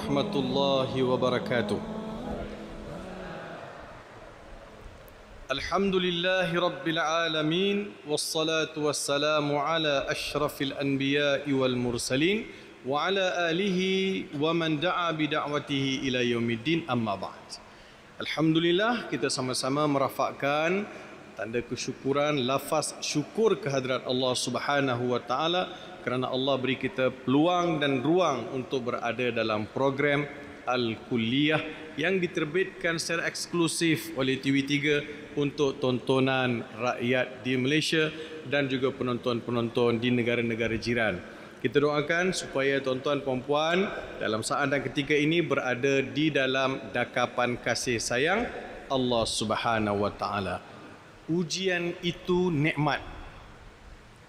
warahmatullahi wabarakatuh. Alhamdulillahi rabbil alamin, wassalatu wassalamu ala ashrafil anbiya'i wal mursalin wa ala alihi wa man da'a bida'watihi ila yaumiddin, amma ba'd. Alhamdulillah, kita sama-sama merafakkan tanda kesyukuran, lafaz syukur kehadrat Allah Subhanahu wa taala kerana Allah beri kita peluang dan ruang untuk berada dalam program Al-Kulliyah yang diterbitkan secara eksklusif oleh TV3 untuk tontonan rakyat di Malaysia dan juga penonton-penonton di negara-negara jiran. Kita doakan supaya tuan-tuan puan-puan dalam saat dan ketika ini berada di dalam dakapan kasih sayang Allah Subhanahu wa taala. Ujian itu nikmat.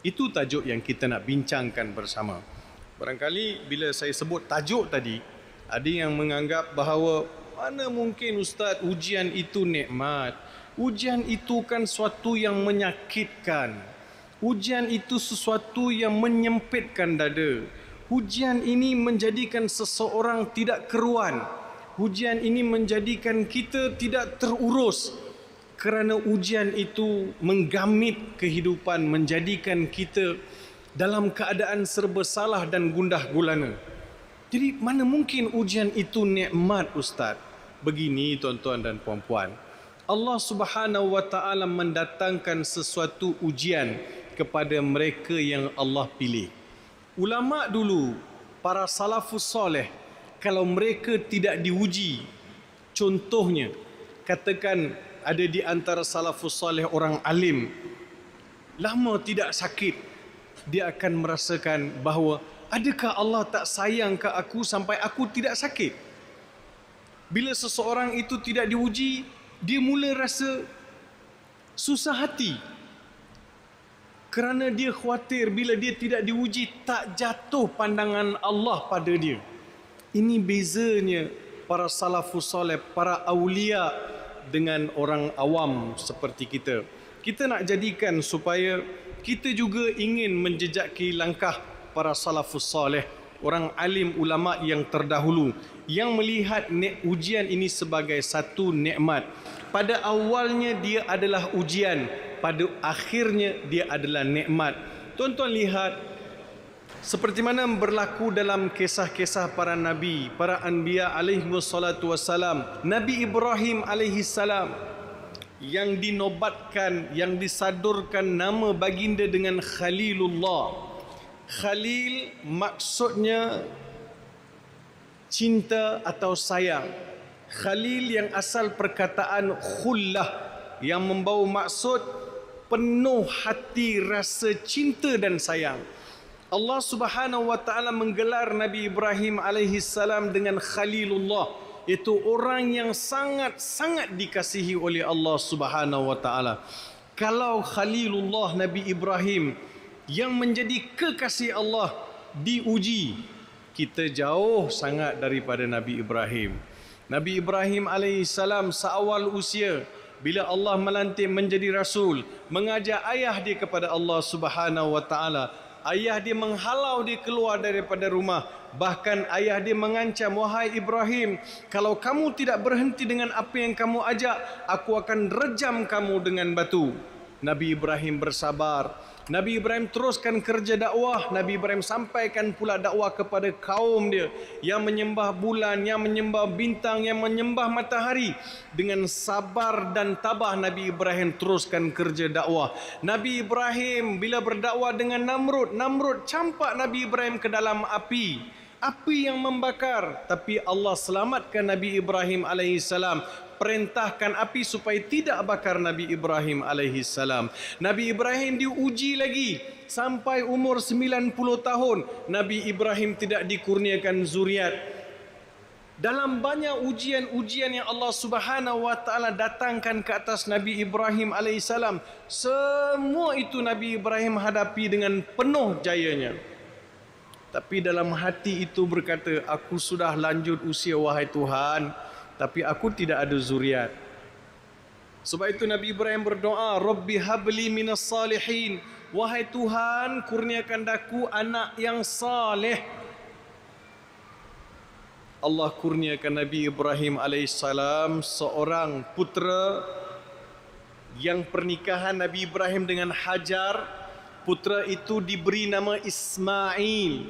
Itu tajuk yang kita nak bincangkan bersama. Barangkali bila saya sebut tajuk tadi, ada yang menganggap bahawa mana mungkin Ustaz ujian itu nikmat. Ujian itu kan suatu yang menyakitkan. Ujian itu sesuatu yang menyempitkan dada. Ujian ini menjadikan seseorang tidak keruan. Ujian ini menjadikan kita tidak terurus. Kerana ujian itu menggamit kehidupan, menjadikan kita dalam keadaan serba salah dan gundah gulana. Jadi mana mungkin ujian itu nikmat, Ustaz? Begini tuan-tuan dan puan-puan, Allah Subhanahu wa taala mendatangkan sesuatu ujian kepada mereka yang Allah pilih. Ulama dulu, para salafus soleh, kalau mereka tidak diuji, contohnya katakan ada di antara salafus soleh orang alim, lama tidak sakit, dia akan merasakan bahawa adakah Allah tak sayang ke aku sampai aku tidak sakit? Bila seseorang itu tidak diuji, dia mula rasa susah hati. Kerana dia khawatir bila dia tidak diuji, tak jatuh pandangan Allah pada dia. Ini bezanya para salafus soleh, para awliya dengan orang awam seperti kita. Kita nak jadikan supaya kita juga ingin menjejaki langkah para salafus soleh, orang alim ulama yang terdahulu, yang melihat ujian ini sebagai satu nikmat. Pada awalnya dia adalah ujian, pada akhirnya dia adalah nikmat. Tuan-tuan lihat seperti mana berlaku dalam kisah-kisah para nabi, para anbiya alaihi wassalatu wassalam. Nabi Ibrahim alaihi salam yang dinobatkan, yang disadurkan nama baginda dengan Khalilullah. Khalil maksudnya cinta atau sayang. Khalil yang asal perkataan khullah yang membawa maksud penuh hati rasa cinta dan sayang. Allah Subhanahu wa taala menggelar Nabi Ibrahim alaihi salam dengan Khalilullah, iaitu orang yang sangat-sangat dikasihi oleh Allah Subhanahu wa taala. Kalau Khalilullah Nabi Ibrahim yang menjadi kekasih Allah diuji, kita jauh sangat daripada Nabi Ibrahim. Nabi Ibrahim alaihi salam seawal usia, bila Allah melantik menjadi rasul, mengajak ayah dia kepada Allah Subhanahu wa taala. Ayah dia menghalau dia keluar daripada rumah. Bahkan ayah dia mengancam, wahai Ibrahim, kalau kamu tidak berhenti dengan apa yang kamu ajak, aku akan rejam kamu dengan batu. Nabi Ibrahim bersabar. Nabi Ibrahim teruskan kerja dakwah. Nabi Ibrahim sampaikan pula dakwah kepada kaum dia yang menyembah bulan, yang menyembah bintang, yang menyembah matahari. Dengan sabar dan tabah Nabi Ibrahim teruskan kerja dakwah. Nabi Ibrahim bila berdakwah dengan Namrud, Namrud campak Nabi Ibrahim ke dalam api. Api yang membakar, tapi Allah selamatkan Nabi Ibrahim alaihissalam. Perintahkan api supaya tidak bakar Nabi Ibrahim alaihissalam. Nabi Ibrahim diuji lagi sampai umur 90 tahun. Nabi Ibrahim tidak dikurniakan zuriat. Dalam banyak ujian-ujian yang Allah Subhanahu wa taala datangkan ke atas Nabi Ibrahim alaihissalam, semua itu Nabi Ibrahim hadapi dengan penuh jayanya. Tapi dalam hati itu berkata, aku sudah lanjut usia wahai Tuhan, tapi aku tidak ada zuriat. Sebab itu Nabi Ibrahim berdoa, Rabbi habli minas salihin, wahai Tuhan kurniakan daku anak yang saleh. Allah kurniakan Nabi Ibrahim alaihissalam seorang putera yang pernikahan Nabi Ibrahim dengan Hajar. Putera itu diberi nama Ismail.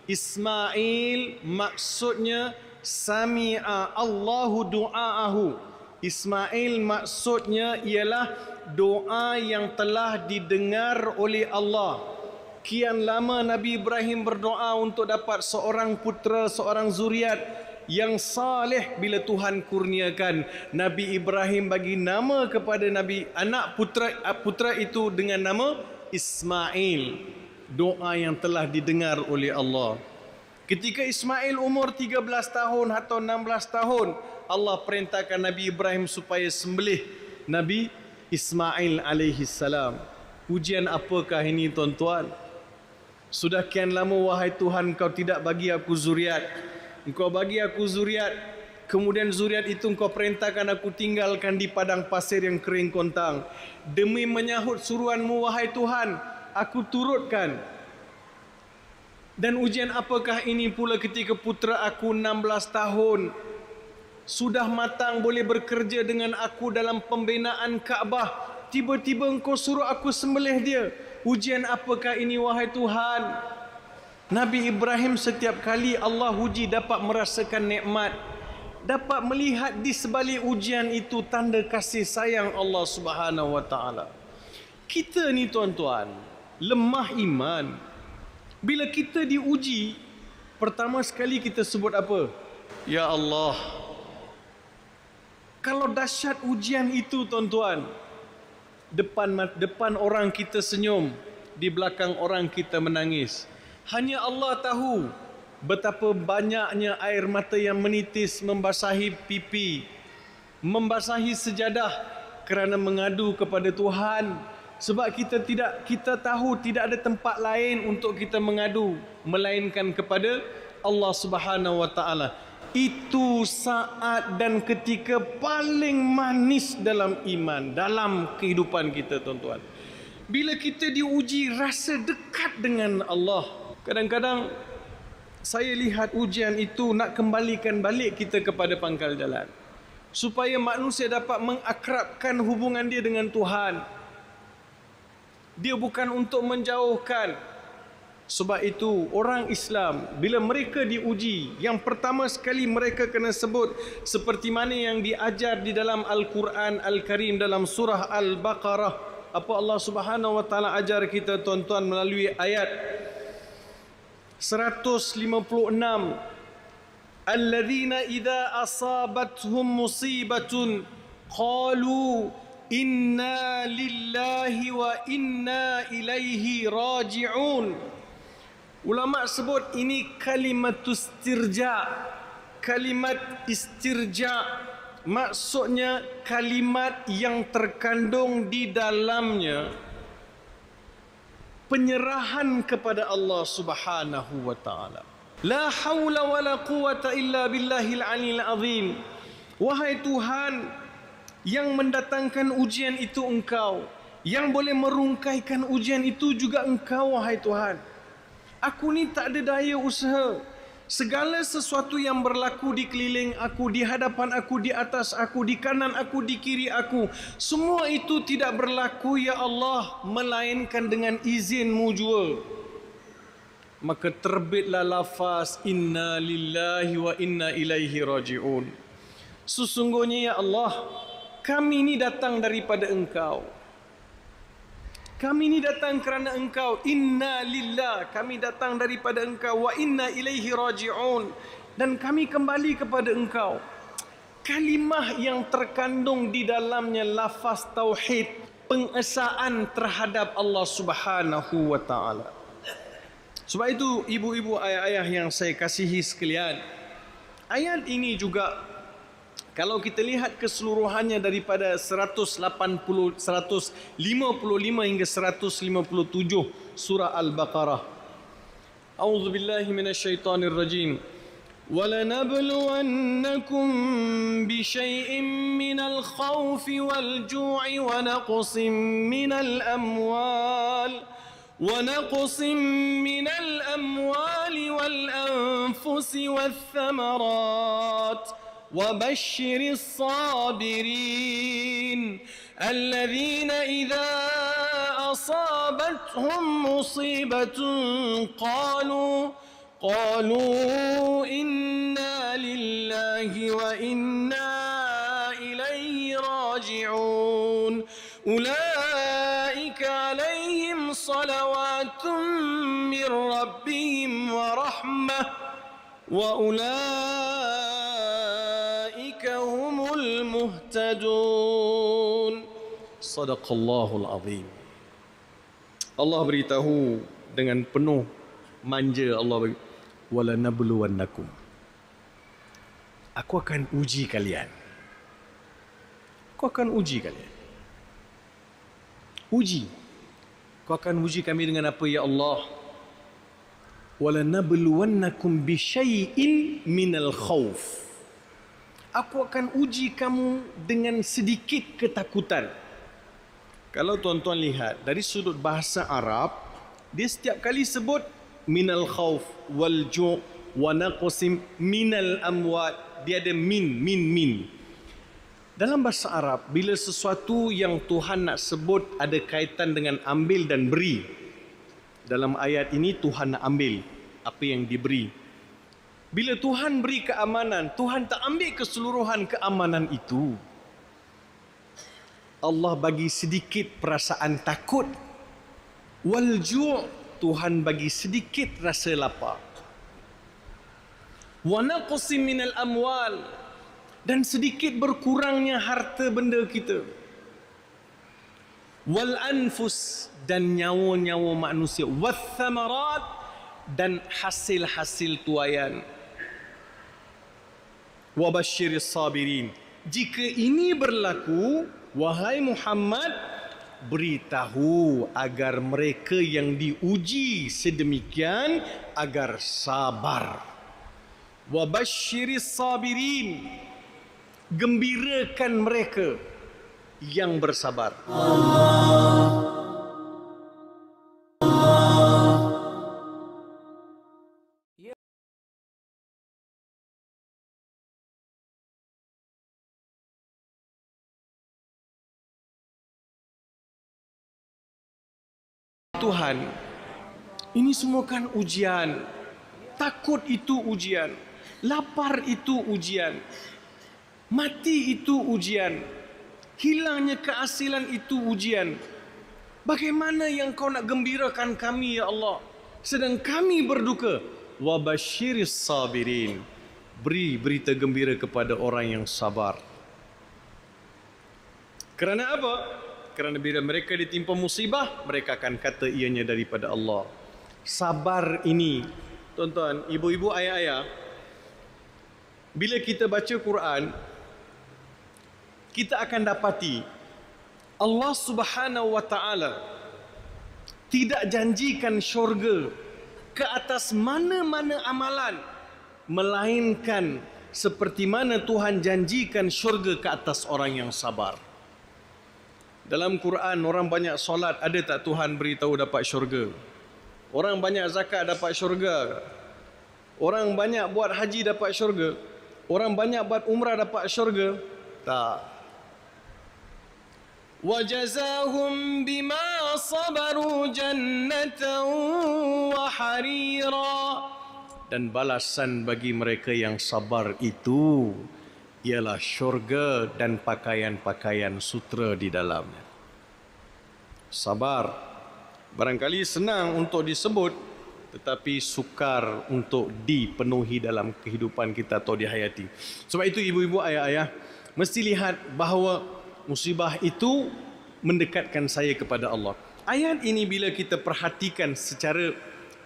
Ismail maksudnya sami'a Allahu du'aahu. Ismail maksudnya ialah doa yang telah didengar oleh Allah. Kian lama Nabi Ibrahim berdoa untuk dapat seorang putera, seorang zuriat yang saleh. Bila Tuhan kurniakan, Nabi Ibrahim bagi nama kepada anak putera itu dengan nama Ismail. Doa yang telah didengar oleh Allah. Ketika Ismail umur 13 tahun atau 16 tahun, Allah perintahkan Nabi Ibrahim supaya sembelih Nabi Ismail alaihi salam. Ujian apakah ini, tuan-tuan? Sudah kian lama, wahai Tuhan, Engkau tidak bagi aku zuriat. Engkau bagi aku zuriat, kemudian zuriat itu Engkau perintahkan aku tinggalkan di padang pasir yang kering kontang. Demi menyahut suruhan-Mu, wahai Tuhan, aku turutkan. Dan ujian apakah ini pula ketika putera aku 16 tahun sudah matang, boleh bekerja dengan aku dalam pembinaan Kaabah, tiba-tiba Engkau suruh aku sembelih dia. Ujian apakah ini, wahai Tuhan? Nabi Ibrahim setiap kali Allah uji dapat merasakan nikmat, dapat melihat di sebalik ujian itu tanda kasih sayang Allah Subhanahu wa taala. Kita ni, tuan-tuan, lemah iman. Bila kita diuji, pertama sekali kita sebut apa? Ya Allah. Kalau dahsyat ujian itu, tuan-tuan, depan orang kita senyum, di belakang orang kita menangis. Hanya Allah tahu betapa banyaknya air mata yang menitis membasahi pipi, membasahi sejadah kerana mengadu kepada Tuhan. Sebab kita tahu tidak ada tempat lain untuk kita mengadu melainkan kepada Allah Subhanahu wa taala. Itu saat dan ketika paling manis dalam iman, dalam kehidupan kita, tuan-tuan. Bila kita diuji, rasa dekat dengan Allah. Kadang-kadang saya lihat ujian itu nak kembalikan balik kita kepada pangkal jalan, supaya manusia dapat mengakrabkan hubungan dia dengan Tuhan. Dia bukan untuk menjauhkan. Sebab itu orang Islam bila mereka diuji, yang pertama sekali mereka kena sebut seperti mana yang diajar di dalam Al-Quran Al-Karim dalam surah Al-Baqarah. Apa Allah Subhanahu wa taala ajar kita, tuan-tuan, melalui ayat 156. Alladzina idza asabathum musibatun qalu inna lillahi wa inna ilaihi raji'un. Ulama sebut ini kalimat istirja. Kalimat istirja maksudnya kalimat yang terkandung di dalamnya penyerahan kepada Allah Subhanahu wa taala. La haula wala quwata illa billahil aliyil azim. Wahai Tuhan, yang mendatangkan ujian itu Engkau, yang boleh merungkaikan ujian itu juga Engkau, wahai Tuhan. Aku ni tak ada daya usaha. Segala sesuatu yang berlaku di keliling aku, di hadapan aku, di atas aku, di kanan aku, di kiri aku, semua itu tidak berlaku, ya Allah, melainkan dengan izin-Mu jua. Maka terbitlah lafaz inna lillahi wa inna ilaihi raji'un. Sesungguhnya, ya Allah, kami ini datang daripada Engkau. Kami ini datang kerana Engkau. Inna lillah, kami datang daripada Engkau. Wa inna ilaihi raji'un, dan kami kembali kepada Engkau. Kalimah yang terkandung di dalamnya lafaz tauhid, pengesaan terhadap Allah Subhanahu wa taala. Sebab itu, ibu-ibu, ayah-ayah yang saya kasihi sekalian, ayat ini juga kalau kita lihat keseluruhannya daripada 150, 155 hingga 157 surah Al-Baqarah. A'udzubillahi minasyaitonir rajim. وَلَنَبْلُوَنَّكُمْ بِشَيْءٍ مِّنَ الْخَوْفِ وَالْجُوعِ وَنَقْصٍ مِّنَ الْأَمْوَالِ ونقص من الأموال والأنفس والثمرات وبشر الصابرين الذين إذا أصابتهم مصيبة قالوا إنا لله وإنا إليه راجعون أولئك عليهم صلوات من ربهم ورحمة وأولئك هم المهتدون. Sadaqallahul Azim. Allah beritahu dengan penuh manja, Allah wala nabluwannakum. Aku akan uji kalian. Aku akan uji kalian. Uji. Kau akan uji kami dengan apa ya Allah? Wala nabluwannakum bi syai'in minal khauf. Aku akan uji kamu dengan sedikit ketakutan. Kalau tuan-tuan lihat dari sudut bahasa Arab, dia setiap kali sebut minal khauf wal ju' wa naqsim minal amwat, dia ada min. Dalam bahasa Arab, bila sesuatu yang Tuhan nak sebut ada kaitan dengan ambil dan beri, dalam ayat ini Tuhan nak ambil apa yang diberi. Bila Tuhan beri keamanan, Tuhan tak ambil keseluruhan keamanan itu. Allah bagi sedikit perasaan takut. Wal ju', Tuhan bagi sedikit rasa lapar. Wa naqsim minal amwal, dan sedikit berkurangnya harta benda kita. Wal anfus, dan nyawa-nyawa manusia. Wath thamarat, dan hasil-hasil tuaian. Wa basyiris sabirin. Jika ini berlaku, wahai Muhammad, beritahu agar mereka yang diuji sedemikian agar sabar. Wa basyiris sabirin, gembirakan mereka yang bersabar. Tuhan, ini semua kan ujian. Takut itu ujian, lapar itu ujian, mati itu ujian, hilangnya keasilan itu ujian. Bagaimana yang kau nak gembirakan kami ya Allah, sedang kami berduka? Wa basyiris sabirin, beri berita gembira kepada orang yang sabar. Kerana apa? Kerana bila mereka ditimpa musibah, mereka akan kata ianya daripada Allah. Sabar ini, tuan-tuan, ibu-ibu, ayah-ayah, bila kita baca Quran, kita akan dapati Allah Subhanahu wa Ta'ala tidak janjikan syurga ke atas mana-mana amalan, melainkan seperti mana Tuhan janjikan syurga ke atas orang yang sabar. Dalam Quran, orang banyak solat, ada tak Tuhan beritahu dapat syurga? Orang banyak zakat dapat syurga? Orang banyak buat haji dapat syurga? Orang banyak buat umrah dapat syurga? Tak. وَجَزَاهُمْ بِمَا صَبَرُوا جَنَّةً وَحَرِيرًا. Dan balasan bagi mereka yang sabar itu ialah syurga dan pakaian-pakaian sutera di dalamnya. Sabar barangkali senang untuk disebut, tetapi sukar untuk dipenuhi dalam kehidupan kita atau dihayati. Sebab itu ibu-ibu, ayah-ayah, mesti lihat bahawa musibah itu mendekatkan saya kepada Allah. Ayat ini bila kita perhatikan secara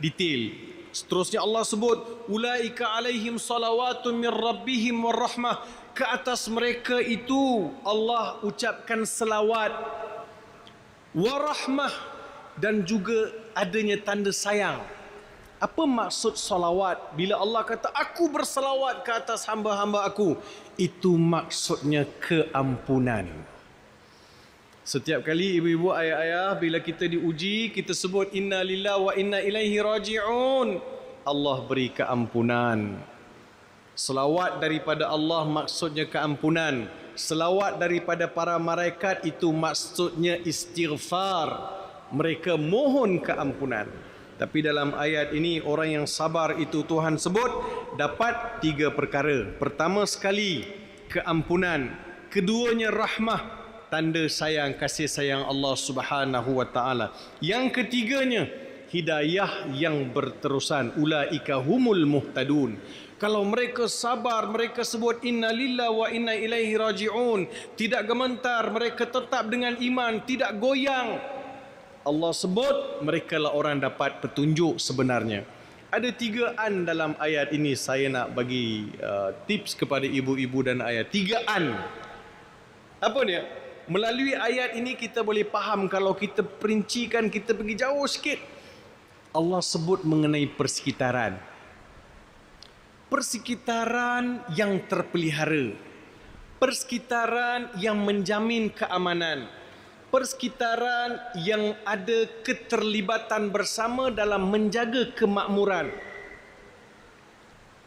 detail, seterusnya Allah sebut ulaika alaihim salawatun min rabbihim warahmah. Ke atas mereka itu Allah ucapkan selawat, warahmah, dan juga adanya tanda sayang. Apa maksud salawat? Bila Allah kata aku bersalawat ke atas hamba-hamba aku, itu maksudnya keampunan. Setiap kali ibu-ibu, ayah-ayah, bila kita diuji, kita sebut inna lillahi wa inna ilaihi raji'un, Allah beri keampunan. Selawat daripada Allah maksudnya keampunan. Selawat daripada para malaikat itu maksudnya istighfar. Mereka mohon keampunan. Tapi dalam ayat ini, orang yang sabar itu Tuhan sebut dapat 3 perkara. Pertama sekali, keampunan. Keduanya rahmah, tanda sayang, kasih sayang Allah Subhanahu wa taala. Yang ketiganya, hidayah yang berterusan. Ulaika humul muhtadun. Kalau mereka sabar, mereka sebut inna lillahi wa inna ilaihi raji'un, tidak gemetar, mereka tetap dengan iman, tidak goyang, Allah sebut mereka lah orang dapat petunjuk sebenarnya. Ada 3 an dalam ayat ini. Saya nak bagi tips kepada ibu-ibu dan ayah. 3 an. Apa dia? Melalui ayat ini kita boleh faham. Kalau kita perincikan, kita pergi jauh sikit, Allah sebut mengenai persekitaran. Persekitaran yang terpelihara. Persekitaran yang menjamin keamanan. Persekitaran yang ada keterlibatan bersama dalam menjaga kemakmuran.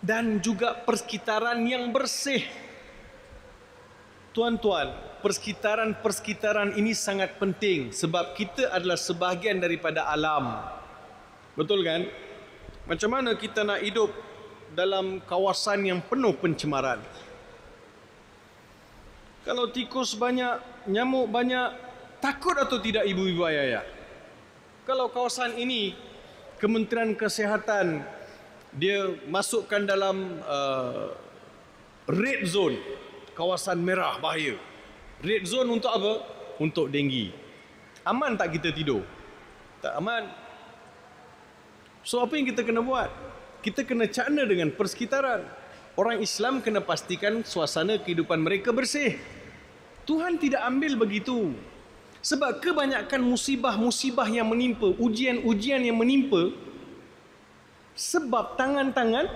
Dan juga persekitaran yang bersih. Tuan-tuan, persekitaran-persekitaran ini sangat penting sebab kita adalah sebahagian daripada alam. Betul kan? Macam mana kita nak hidup dalam kawasan yang penuh pencemaran? Kalau tikus banyak, nyamuk banyak, takut atau tidak ibu-ibu ayah-ayah? Kalau kawasan ini Kementerian Kesihatan dia masukkan dalam red zone, kawasan merah bahaya. Red zone untuk apa? Untuk denggi. Aman tak kita tidur? Tak aman. So apa yang kita kena buat? Kita kena cakna dengan persekitaran. Orang Islam kena pastikan suasana kehidupan mereka bersih. Tuhan tidak ambil begitu. Sebab kebanyakan musibah-musibah yang menimpa, ujian-ujian yang menimpa, sebab tangan-tangan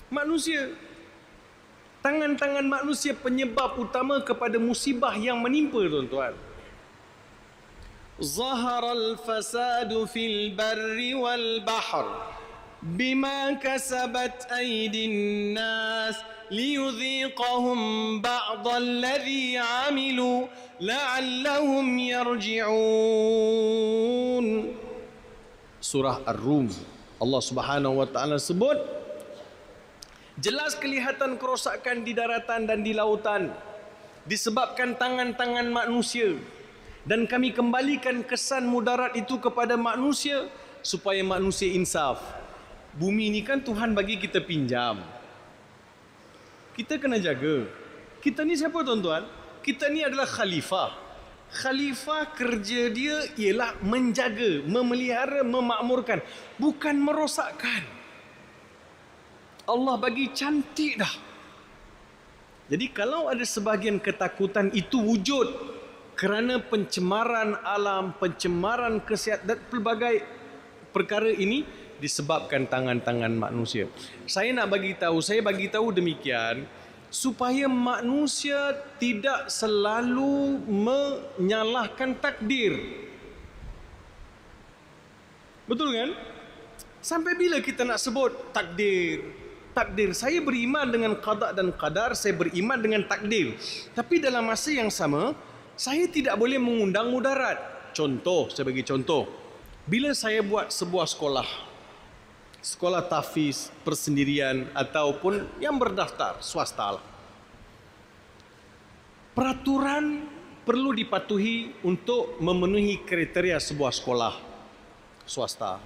manusia. Tangan-tangan manusia penyebab utama kepada musibah yang menimpa, tuan-tuan. Zaharal fasadu fil barri wal bahr bima kasabat aydin nas liyudhiqahum ba'dalladhi 'amilu la'allahum yarji'un. Surah Ar-Rum. Allah Subhanahu wa taala sebut jelas kelihatan kerosakan di daratan dan di lautan disebabkan tangan-tangan manusia, dan kami kembalikan kesan mudarat itu kepada manusia supaya manusia insaf. Bumi ini kan Tuhan bagi kita pinjam. Kita kena jaga. Kita ni siapa, tuan-tuan? Kita ni adalah khalifah. Khalifah kerja dia ialah menjaga, memelihara, memakmurkan, bukan merosakkan. Allah bagi cantik dah. Jadi kalau ada sebahagian ketakutan itu wujud kerana pencemaran alam, pencemaran kesihatan dan pelbagai perkara ini disebabkan tangan-tangan manusia. Saya bagi tahu demikian supaya manusia tidak selalu menyalahkan takdir. Betul kan? Sampai bila kita nak sebut takdir? Takdir, saya beriman dengan qada dan qadar, saya beriman dengan takdir. Tapi dalam masa yang sama, saya tidak boleh mengundang mudarat. Contoh, saya bagi contoh. Bila saya buat sebuah sekolah tahfiz, persendirian ataupun yang berdaftar, swasta lah. Peraturan perlu dipatuhi untuk memenuhi kriteria sebuah sekolah swasta.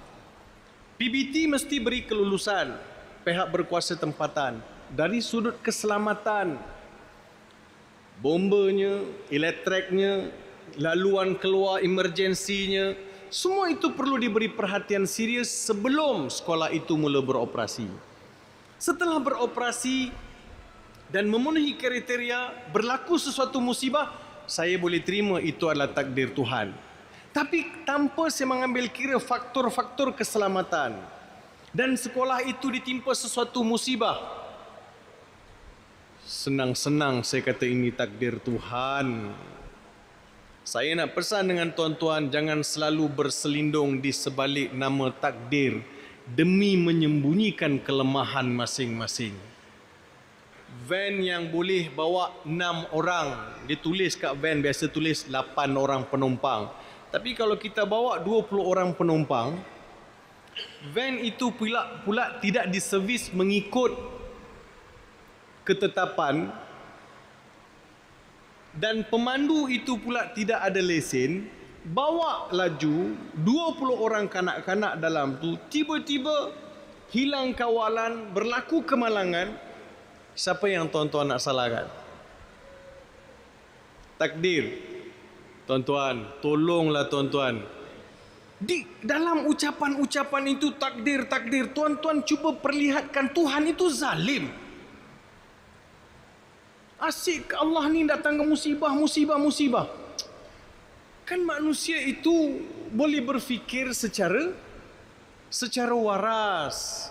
PBT mesti beri kelulusan pihak berkuasa tempatan dari sudut keselamatan, bombanya, elektriknya, laluan keluar emergensinya, semua itu perlu diberi perhatian serius sebelum sekolah itu mula beroperasi. Setelah beroperasi dan memenuhi kriteria, berlaku sesuatu musibah, saya boleh terima itu adalah takdir Tuhan. Tapi tanpa saya mengambil kira faktor-faktor keselamatan, dan sekolah itu ditimpa sesuatu musibah, senang-senang saya kata ini takdir Tuhan. Saya nak pesan dengan tuan-tuan, jangan selalu berselindung di sebalik nama takdir demi menyembunyikan kelemahan masing-masing. Van yang boleh bawa 6 orang, dia tulis kat van biasa tulis 8 orang penumpang. Tapi kalau kita bawa 20 orang penumpang, van itu pula tidak diservis mengikut ketetapan, dan pemandu itu pula tidak ada lesen, bawa laju 20 orang kanak-kanak dalam tu, tiba-tiba hilang kawalan, berlaku kemalangan. Siapa yang tuan-tuan nak salahkan? Takdir. Tuan-tuan, tolonglah tuan-tuan. Di dalam ucapan-ucapan itu takdir, tuan-tuan cuba perlihatkan Tuhan itu zalim. Asyik Allah ni datang ke musibah. Kan manusia itu boleh berfikir secara waras,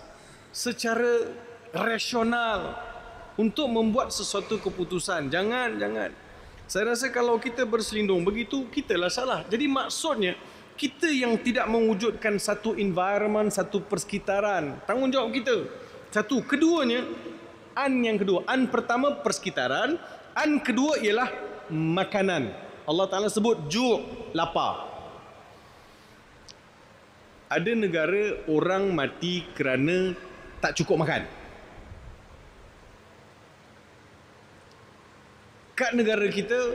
secara rasional untuk membuat sesuatu keputusan. Jangan. Saya rasa kalau kita berselindung begitu, kitalah salah. Jadi maksudnya, kita yang tidak mewujudkan satu environment, satu persekitaran. Tanggungjawab kita. Satu. Keduanya, yang kedua. Pertama, persekitaran. Kedua ialah makanan. Allah Ta'ala sebut lapar. Ada negara orang mati kerana tak cukup makan. Kat negara kita,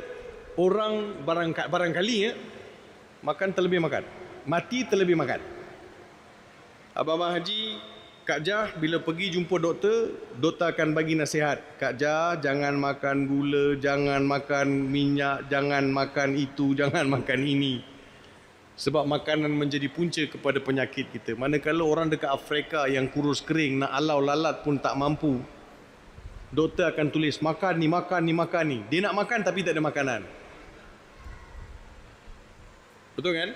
orang barangkali makan terlebih makan. Mati terlebih makan. Abang Haji, Kak Jah bila pergi jumpa doktor akan bagi nasihat. Kak Jah, jangan makan gula, jangan makan minyak, jangan makan itu, jangan makan ini. Sebab makanan menjadi punca kepada penyakit kita. Manakala orang dekat Afrika yang kurus kering, nak alau lalat pun tak mampu, doktor akan tulis makan ni. Dia nak makan tapi tak ada makanan. Betul kan?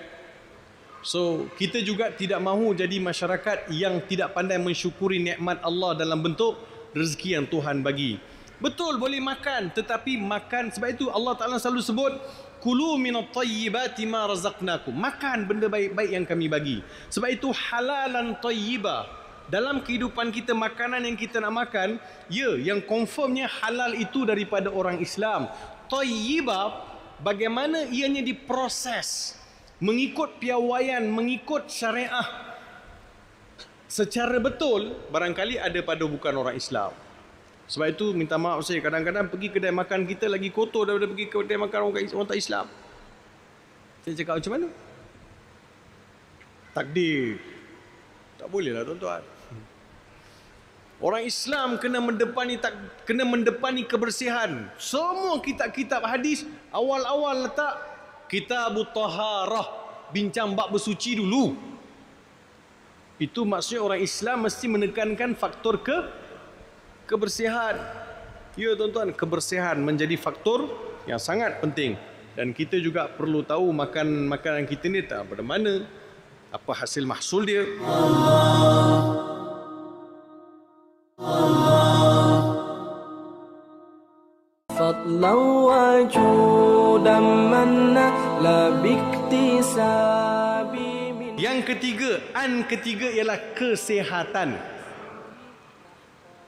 So, kita juga tidak mahu jadi masyarakat yang tidak pandai mensyukuri nikmat Allah dalam bentuk rezeki yang Tuhan bagi. Betul boleh makan, tetapi makan, sebab itu Allah Ta'ala selalu sebut kulu minat tayyibati ma razaqnakum. Makan benda baik-baik yang kami bagi. Sebab itu halalan tayyibah. Dalam kehidupan kita, makanan yang kita nak makan, yang confirmnya halal itu daripada orang Islam. Tayyibah, bagaimana ianya diproses mengikut piawaian, mengikut syariah secara betul, barangkali ada pada bukan orang Islam. Sebab itu minta maaf saya, kadang-kadang pergi kedai makan kita lagi kotor daripada pergi kedai makan orang tak Islam. Saya cakap macam mana? Takdir. Tak boleh lah tuan-tuan. Orang Islam kena mendepani kebersihan. Semua kitab-kitab hadis awal-awal letak Kitabut Taharah, bincang bab bersuci dulu. Itu maksudnya orang Islam mesti menekankan faktor kebersihan. Ya tuan-tuan, kebersihan menjadi faktor yang sangat penting. Dan kita juga perlu tahu makanan kita ni tak pada mana, apa hasil mahsul dia. فضلا وجودا منا لا باكتساب. Yang ketiga ialah kesihatan.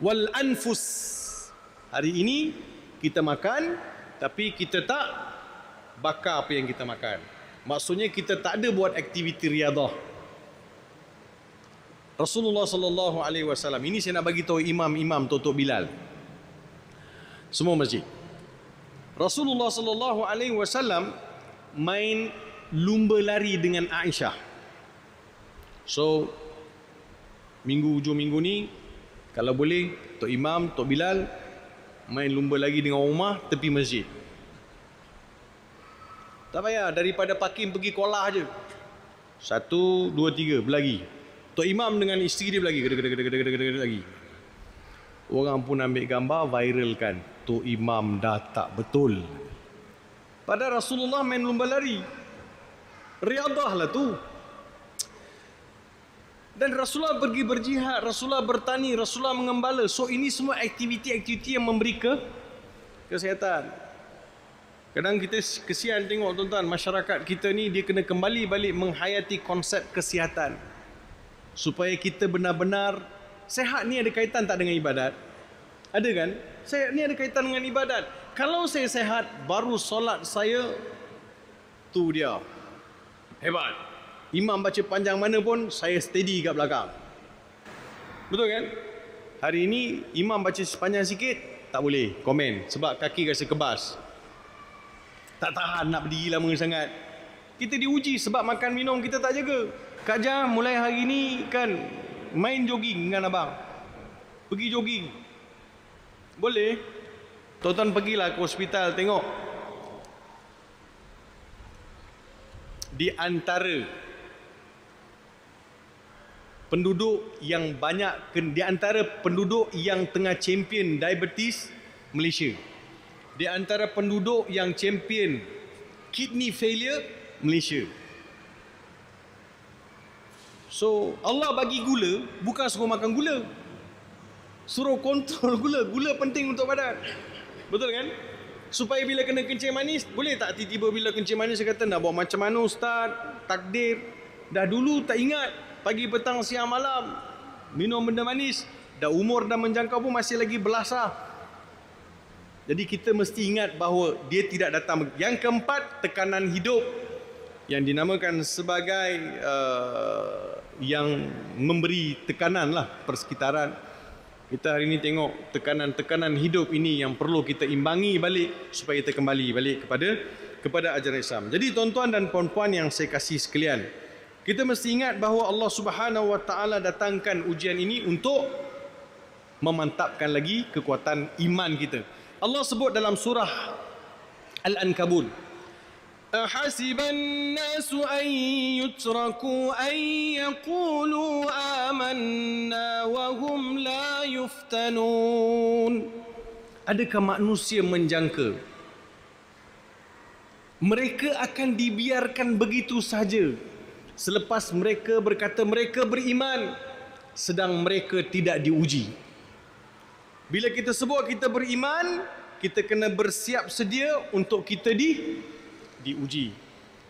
Wal anfus. Hari ini kita makan tapi kita tak bakar apa yang kita makan. Maksudnya kita tak ada buat aktiviti riadah. Rasulullah sallallahu alaihi wasallam, ini saya nak bagi tahu imam-imam Tok Bilal. Semua masjid. Rasulullah sallallahu alaihi wasallam main lumba lari dengan Aisyah. So hujung minggu ni kalau boleh Tok Imam, Tok Bilal main lumba lari dengan Umar tepi masjid. Tak payah daripada parking pergi kolah je. 1, 2, 3 berlari. Tok Imam dengan isteri dia berlari lagi. Orang pun ambil gambar, viralkan. Tok Imam dah tak betul. Padahal Rasulullah main lumba lari. Riadah lah tu. Dan Rasulullah pergi berjihad, Rasulullah bertani, Rasulullah mengembala. So ini semua aktiviti-aktiviti yang memberi kesihatan. Kadang kita kesian tengok tuan-tuan, masyarakat kita ni dia kena kembali balik menghayati konsep kesihatan. Supaya kita benar-benar, sehat ni ada kaitan tak dengan ibadat? Ada kan? Sehat ni ada kaitan dengan ibadat. Kalau saya sehat, baru solat saya, tu dia. Hebat. Imam baca panjang mana pun, saya steady kat belakang. Betul kan? Hari ini, imam baca sepanjang sikit, tak boleh komen. Sebab kaki rasa kebas. Tak tahan nak berdiri lama sangat. Kita diuji sebab makan minum kita tak jaga. Kak Jah mulai hari ni kan main jogging dengan abang. Pergi jogging. Boleh. Tuan-tuan pergilah ke hospital tengok. Di antara penduduk yang banyak, di antara penduduk yang tengah champion diabetes, Malaysia. Di antara penduduk yang champion kidney failure, Malaysia. So, Allah bagi gula, bukan suruh makan gula. Suruh kontrol gula. Gula penting untuk badan. Betul kan? Supaya bila kena kencing manis, boleh tak tiba-tiba bila kencing manis saya kata, nak buat macam mana Ustaz? Takdir. Dah dulu tak ingat. Pagi, petang, siang, malam. Minum benda manis. Dah umur dah menjangkau pun masih lagi belasah. Jadi kita mesti ingat bahawa dia tidak datang. Yang keempat, tekanan hidup yang dinamakan sebagai yang memberi tekanan lah persekitaran. Kita hari ini tengok tekanan-tekanan hidup ini yang perlu kita imbangi balik supaya kita kembali balik kepada ajaran Islam. Jadi tuan-tuan dan puan-puan yang saya kasih sekalian, kita mesti ingat bahawa Allah Subhanahu Wa Taala datangkan ujian ini untuk memantapkan lagi kekuatan iman kita. Allah sebut dalam surah Al-Ankabut, ahasiban nasu an yutraku an yaqulu amanna wa hum la yuftanun. Adakah manusia menjangka mereka akan dibiarkan begitu saja selepas mereka berkata mereka beriman sedang mereka tidak diuji? Bila kita sebut kita beriman, kita kena bersiap sedia untuk kita diuji.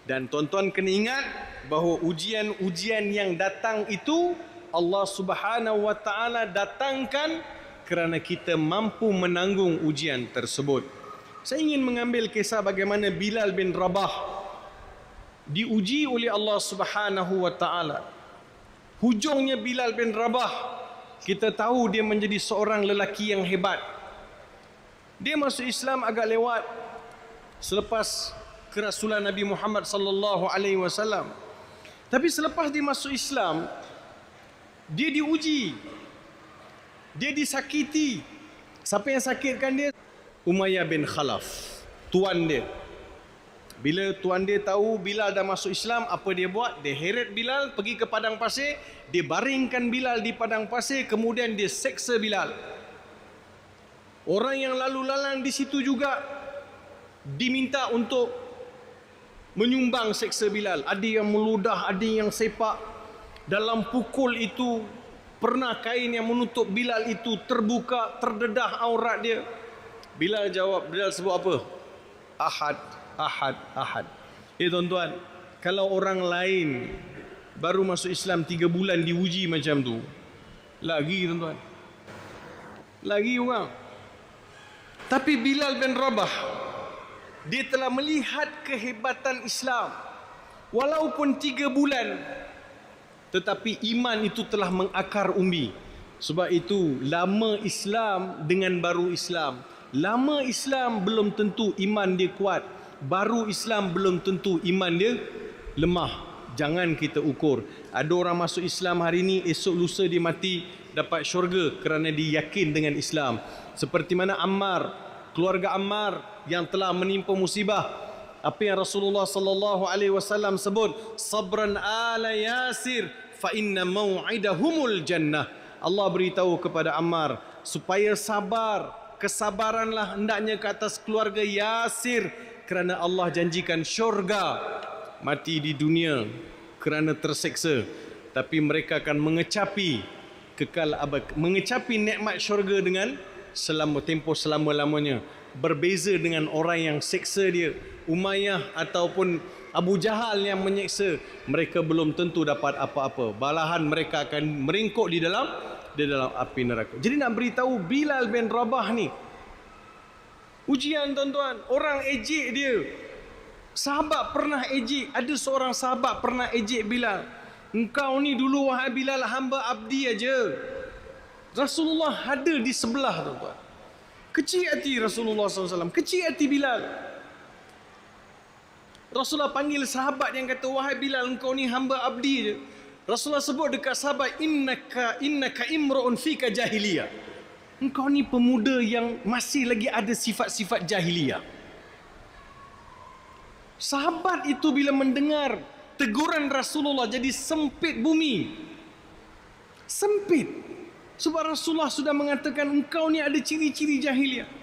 Dan tuan-tuan kena ingat bahawa ujian-ujian yang datang itu Allah Subhanahu Wa Taala datangkan kerana kita mampu menanggung ujian tersebut. Saya ingin mengambil kisah bagaimana Bilal bin Rabah diuji oleh Allah Subhanahu Wa Taala. Hujungnya Bilal bin Rabah, kita tahu dia menjadi seorang lelaki yang hebat. Dia masuk Islam agak lewat selepas kerasulan Nabi Muhammad sallallahu alaihi wasallam. Tapi selepas dia masuk Islam, dia diuji. Dia disakiti. Siapa yang sakitkan dia? Umayyah bin Khalaf, tuan dia. Bila tuan dia tahu Bilal dah masuk Islam, apa dia buat? Dia heret Bilal pergi ke padang pasir, dia baringkan Bilal di padang pasir, kemudian dia seksa Bilal. Orang yang lalu lalang di situ juga diminta untuk menyumbang seksa Bilal. Ada yang meludah, ada yang sepak. Dalam pukul itu, pernah kain yang menutup Bilal itu terbuka, terdedah aurat dia. Bilal jawab, Bilal sebut apa? Ahad. Ahad, ahad. Tuan-tuan, kalau orang lain baru masuk Islam 3 bulan diuji macam tu, lagi tuan-tuan, lagi orang. Tapi Bilal bin Rabah, dia telah melihat kehebatan Islam. Walaupun 3 bulan, tetapi iman itu telah mengakar umbi. Sebab itu, lama Islam dengan baru Islam. Lama Islam belum tentu iman dia kuat. Baru Islam belum tentu iman dia lemah. Jangan kita ukur. Ada orang masuk Islam hari ini, esok lusa dia mati dapat syurga kerana dia yakin dengan Islam. Seperti mana Ammar, keluarga Ammar yang telah menimpa musibah. Apa yang Rasulullah sallallahu alaihi wasallam sebut, sabran ala Yasir fa inna mau'idahumul jannah. Allah beritahu kepada Ammar supaya sabar, kesabaranlah hendaknya ke atas keluarga Yasir kerana Allah janjikan syurga. Mati di dunia kerana terseksa, tapi mereka akan mengecapi kekal abad, mengecapi nikmat syurga dengan selama tempoh selama-lamanya. berbeza dengan orang yang seksa dia, Umayyah ataupun Abu Jahal yang menyeksa, mereka belum tentu dapat apa-apa. Malahan mereka akan meringkuk di dalam api neraka. Jadi nak beritahu Bilal bin Rabah ni ujian tuan-tuan. Orang ejek dia. Sahabat pernah ejek. Ada seorang sahabat pernah ejek Bilal. Engkau ni dulu wahai Bilal hamba abdi aja. Rasulullah ada di sebelah tuan-tuan. Kecil hati Rasulullah SAW. Kecil hati Bilal. Rasulullah panggil sahabat yang kata, wahai Bilal, engkau ni hamba abdi je. Rasulullah sebut dekat sahabat, innaka imru'un fika jahiliyah. Engkau ni pemuda yang masih lagi ada sifat-sifat jahiliyah. Sahabat itu bila mendengar teguran Rasulullah jadi sempit bumi. Sempit. Sebab Rasulullah sudah mengatakan engkau ni ada ciri-ciri jahiliyah.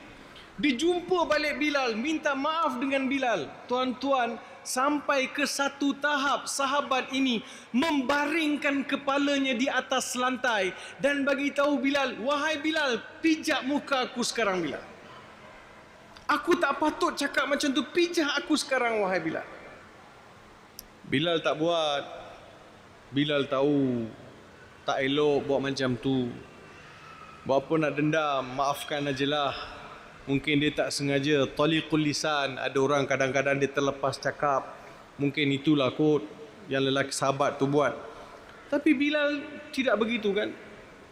Dijumpa balik Bilal, minta maaf dengan Bilal. Tuan-tuan, sampai ke satu tahap sahabat ini membaringkan kepalanya di atas lantai dan bagi tahu Bilal, wahai Bilal, pijak muka aku sekarang Bilal. Aku tak patut cakap macam tu, pijak aku sekarang wahai Bilal. Bilal tak buat. Bilal tahu tak elok buat macam tu. Buat apa nak dendam, maafkan ajalah. Mungkin dia tak sengaja, taliqul lisan. Ada orang kadang-kadang dia terlepas cakap. Mungkin itulah kot yang lelaki sahabat tu buat. Tapi Bilal tidak begitu kan.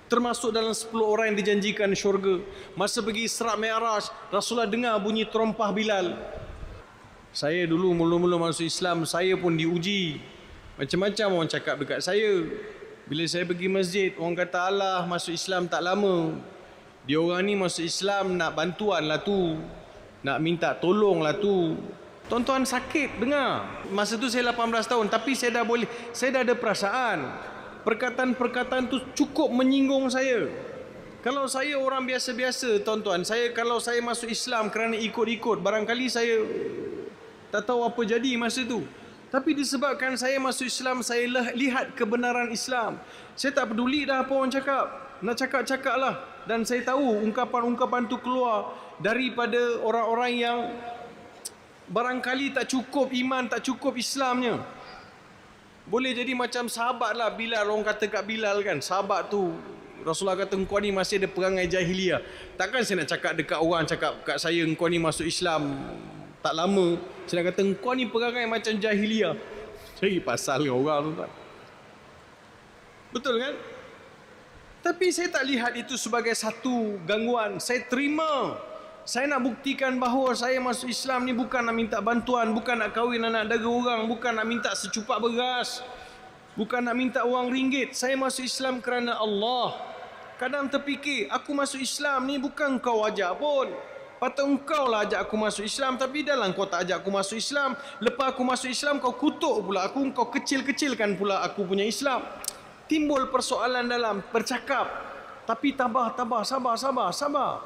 Termasuk dalam 10 orang yang dijanjikan syurga. Masa pergi Isra' Mi'raj, Rasulullah dengar bunyi terompah Bilal. Saya dulu mula-mula masuk Islam, saya pun diuji. Macam-macam orang cakap dekat saya. Bila saya pergi masjid, orang kata alah masuk Islam tak lama. Dia orang ni masuk Islam nak bantuan lah tu. Nak minta tolong lah tu. Tuan-tuan sakit dengar. Masa tu saya 18 tahun. Tapi saya dah ada perasaan. Perkataan-perkataan tu cukup menyinggung saya. Kalau saya orang biasa-biasa tuan-tuan. Kalau saya masuk Islam kerana ikut-ikut. Barangkali saya tak tahu apa jadi masa tu. Tapi disebabkan saya masuk Islam, saya lihat kebenaran Islam. Saya tak peduli dah apa orang cakap. Nak cakap-cakap lah. Dan saya tahu ungkapan-ungkapan tu keluar daripada orang-orang yang barangkali tak cukup iman, tak cukup Islamnya. Boleh jadi macam sahabat lah Bilal. Orang kata kat Bilal kan, sahabat tu Rasulullah kata engkau ni masih ada perangai jahiliyah. Takkan saya nak cakap dekat orang, cakap kat saya engkau ni masuk Islam tak lama, saya nak kata engkau ni perangai macam jahiliyah. Cari pasal dengan orang tu kan. Betul kan? Tapi saya tak lihat itu sebagai satu gangguan. Saya terima. Saya nak buktikan bahawa saya masuk Islam ni bukan nak minta bantuan, bukan nak kahwin anak dara orang, bukan nak minta secupak beras, bukan nak minta wang ringgit. Saya masuk Islam kerana Allah. Kadang terfikir, aku masuk Islam ni bukan kau ajak pun. Patut engkau lah ajak aku masuk Islam. Tapi dah lah kau tak ajak aku masuk Islam. Lepas aku masuk Islam, kau kutuk pula aku. Kau kecil-kecilkan pula aku punya Islam. Timbul persoalan dalam bercakap. Tapi tabah, sabar.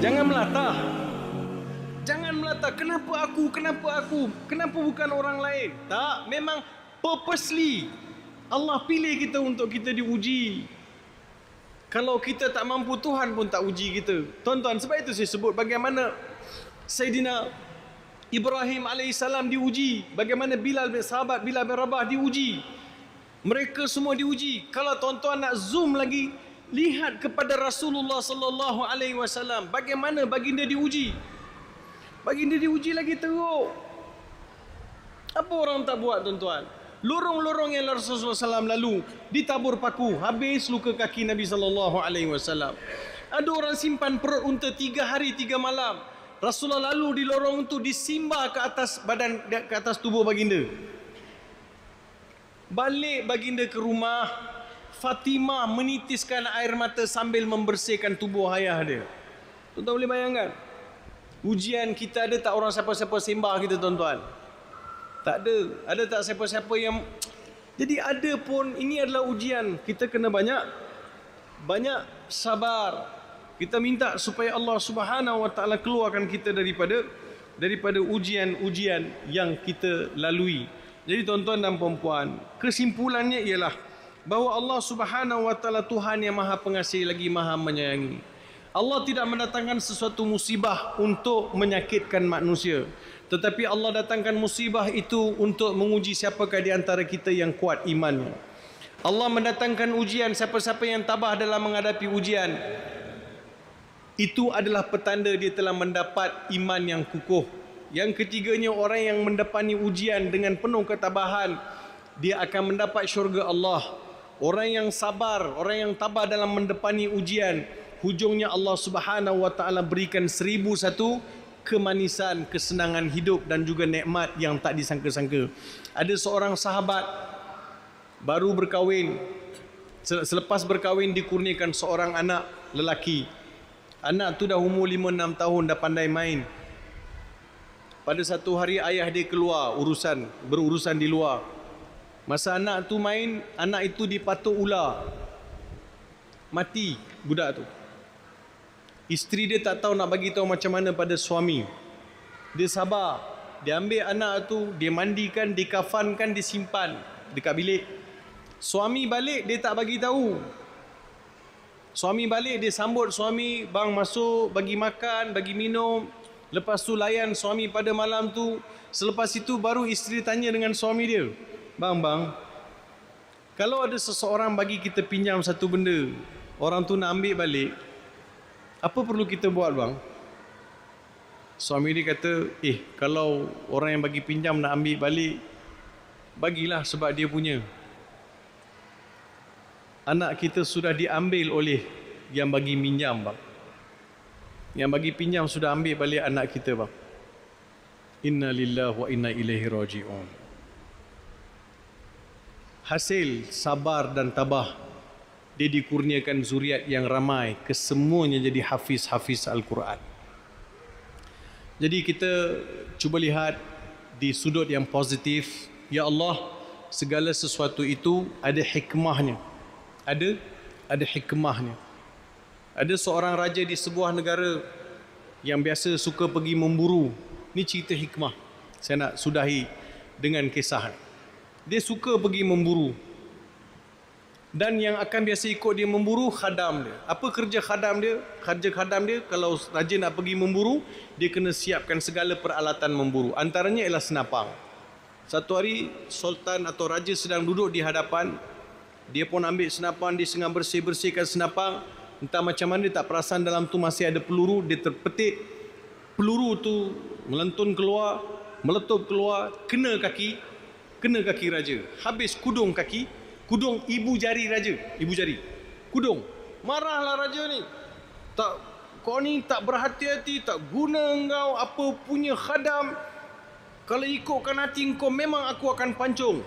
Jangan melatah. Kenapa aku? Kenapa bukan orang lain? Tak, memang purposely Allah pilih kita untuk kita diuji. Kalau kita tak mampu, Tuhan pun tak uji kita. Tuan-tuan, sebab itu saya sebut bagaimana Sayyidina Ibrahim AS diuji. Bagaimana sahabat Bilal bin Rabah diuji. Mereka semua diuji. Kalau tuan-tuan nak zoom lagi, lihat kepada Rasulullah SAW. Bagaimana baginda diuji. Baginda diuji lagi teruk. Apa orang tak buat tuan-tuan? Lorong-lorong yang Rasulullah SAW lalu ditabur paku, habis luka kaki Nabi SAW. Ada orang simpan perut unta 3 hari 3 malam. Rasulullah lalu di lorong itu disimba ke atas badan, ke atas tubuh baginda. Balik baginda ke rumah, Fatimah menitiskan air mata sambil membersihkan tubuh ayah dia. Tuan-tuan boleh bayangkan? Ujian kita ada tak orang siapa-siapa sembah kita tuan-tuan? Tak ada. Ada tak siapa-siapa yang... Jadi ada pun, ini adalah ujian. Kita kena banyak sabar. Kita minta supaya Allah Subhanahu Wa Taala keluarkan kita daripada daripada ujian-ujian yang kita lalui. Jadi tuan-tuan dan puan-puan, kesimpulannya ialah bahawa Allah Subhanahu wa taala Tuhan yang Maha Pengasih lagi Maha Menyayangi. Allah tidak mendatangkan sesuatu musibah untuk menyakitkan manusia, tetapi Allah datangkan musibah itu untuk menguji siapakah di antara kita yang kuat imannya. Allah mendatangkan ujian, siapa-siapa yang tabah dalam menghadapi ujian, itu adalah petanda dia telah mendapat iman yang kukuh. Yang ketiganya, orang yang mendepani ujian dengan penuh ketabahan, dia akan mendapat syurga Allah. Orang yang sabar, orang yang tabah dalam mendepani ujian, hujungnya Allah Subhanahu wa taala berikan 1001 kemanisan, kesenangan hidup dan juga nikmat yang tak disangka-sangka. Ada seorang sahabat baru berkahwin, selepas berkahwin dikurniakan seorang anak lelaki. Anak tu dah umur 5-6 tahun, dah pandai main. Pada satu hari ayah dia keluar berurusan di luar. Masa anak tu main, anak itu dipatuk ular. Mati budak tu. Isteri dia tak tahu nak bagi tahu macam mana pada suami. Dia sabar. Dia ambil anak tu, dia mandikan, dikafankan, disimpan dekat bilik. Suami balik, dia tak bagi tahu. Suami balik, dia sambut suami, bang masuk, bagi makan, bagi minum. Lepas tu layan suami pada malam tu. Selepas itu baru isteri tanya dengan suami dia, bang, kalau ada seseorang bagi kita pinjam satu benda, orang tu nak ambil balik, apa perlu kita buat bang? Suami dia kata, kalau orang yang bagi pinjam nak ambil balik, bagilah sebab dia punya. Anak kita sudah diambil oleh yang bagi pinjam bang. Yang bagi pinjam sudah ambil balik anak kita bang. Inna lillahi wa inna ilaihi raji'un. Hasil sabar dan tabah, dia dikurniakan zuriat yang ramai, kesemuanya jadi hafiz Al-Quran. Jadi kita cuba lihat di sudut yang positif. Ya Allah, segala sesuatu itu ada hikmahnya. Ada hikmahnya. Ada seorang raja di sebuah negara yang biasa suka pergi memburu. Ini cerita hikmah. Saya nak sudahi dengan kisah. Dia suka pergi memburu. Dan yang akan biasa ikut dia memburu, khadam dia. Apa kerja khadam dia? Kerja khadam dia, kalau raja nak pergi memburu, dia kena siapkan segala peralatan memburu. Antaranya ialah senapang. Satu hari, sultan atau raja sedang duduk di hadapan. Dia pun ambil senapang, dia sengaja bersihkan senapang. Entah macam mana dia tak perasan dalam tu masih ada peluru. Dia terpetik. Peluru tu melentun keluar, meletup keluar, kena kaki raja. Habis kudung kaki, kudung ibu jari raja. Ibu jari, kudung. Marahlah raja ni. Kau ni tak berhati-hati, tak guna engkau apa punya khadam. Kalau ikutkan hati engkau, memang aku akan pancung.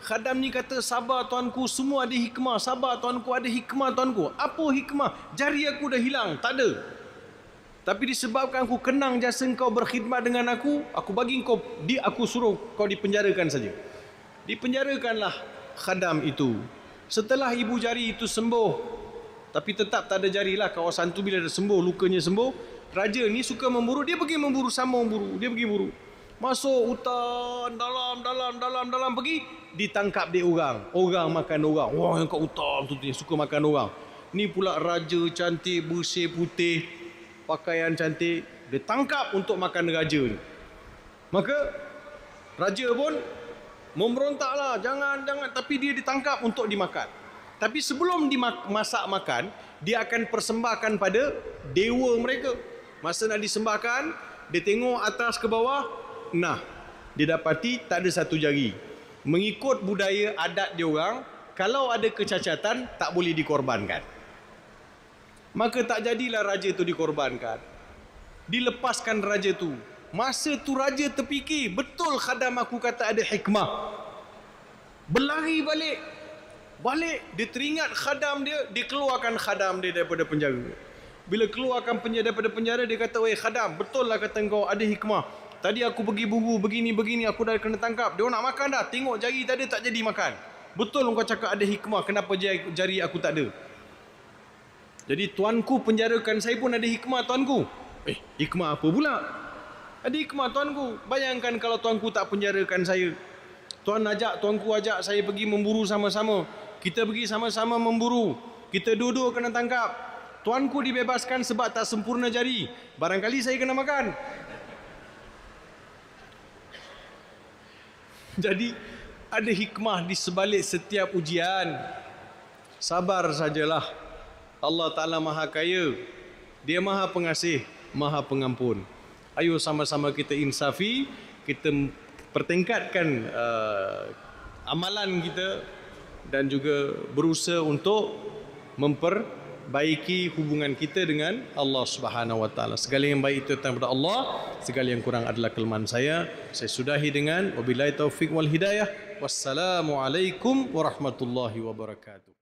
Khadam ni kata, sabar tuanku, semua ada hikmah. Sabar tuanku, ada hikmah tuanku. Apa hikmah? Jari aku dah hilang, tak ada. Tapi disebabkan aku kenang jasa engkau berkhidmat dengan aku bagi engkau, aku suruh kau dipenjarakan saja. Dipenjarakanlah khadam itu. Setelah ibu jari itu sembuh, tapi tetap tak ada jarilah, kawasan tu bila dah sembuh, lukanya sembuh, raja ni suka memburu, dia pergi memburu, sama memburu, dia pergi buru. Masuk hutan, dalam pergi, ditangkap dia orang makan orang. Wah, yang kat hutan tu yang suka makan orang. Ni pula raja cantik, bersih putih, pakaian cantik, dia tangkap untuk makan raja ni. Maka raja pun memberontaklah, jangan, tapi dia ditangkap untuk dimakan. Tapi sebelum dimasak makan, dia akan persembahkan pada dewa mereka. Masa nak disembahkan, dia tengok atas ke bawah. Nah, dia dapati tak ada satu jari. Mengikut budaya adat dia orang, kalau ada kecacatan tak boleh dikorbankan. Maka tak jadilah raja tu dikorbankan. Dilepaskan raja tu. Masa tu raja terfikir, betul khadam aku kata ada hikmah. Berlari balik, dia teringat khadam dia, dikeluarkan khadam dia daripada penjara. Bila keluarkan daripada penjara, dia kata, weh khadam, betul lah kata engkau ada hikmah. Tadi aku pergi buru begini, aku dah kena tangkap. Dia nak makan dah, tengok jari tadi tak jadi makan. Betul engkau cakap ada hikmah, kenapa jari aku tak ada? Jadi tuanku penjarakan saya pun ada hikmah tuanku. Hikmah apa pula? Ada hikmah tuanku. Bayangkan kalau tuanku tak penjarakan saya. Tuanku ajak saya pergi memburu sama-sama. Kita pergi sama-sama memburu. Kita duduk kena tangkap. Tuanku dibebaskan sebab tak sempurna jari. Barangkali saya kena makan. Jadi ada hikmah di sebalik setiap ujian. Sabar sajalah. Allah Ta'ala Maha Kaya. Dia Maha Pengasih, Maha Pengampun. Ayo sama-sama kita insafi, kita pertingkatkan amalan kita dan juga berusaha untuk memperbaiki hubungan kita dengan Allah Subhanahu Wa Taala. Segala yang baik itu datang daripada Allah, segala yang kurang adalah kelemahan saya. Saya sudahi dengan wabillahi taufik wal hidayah. Wassalamualaikum warahmatullahi wabarakatuh.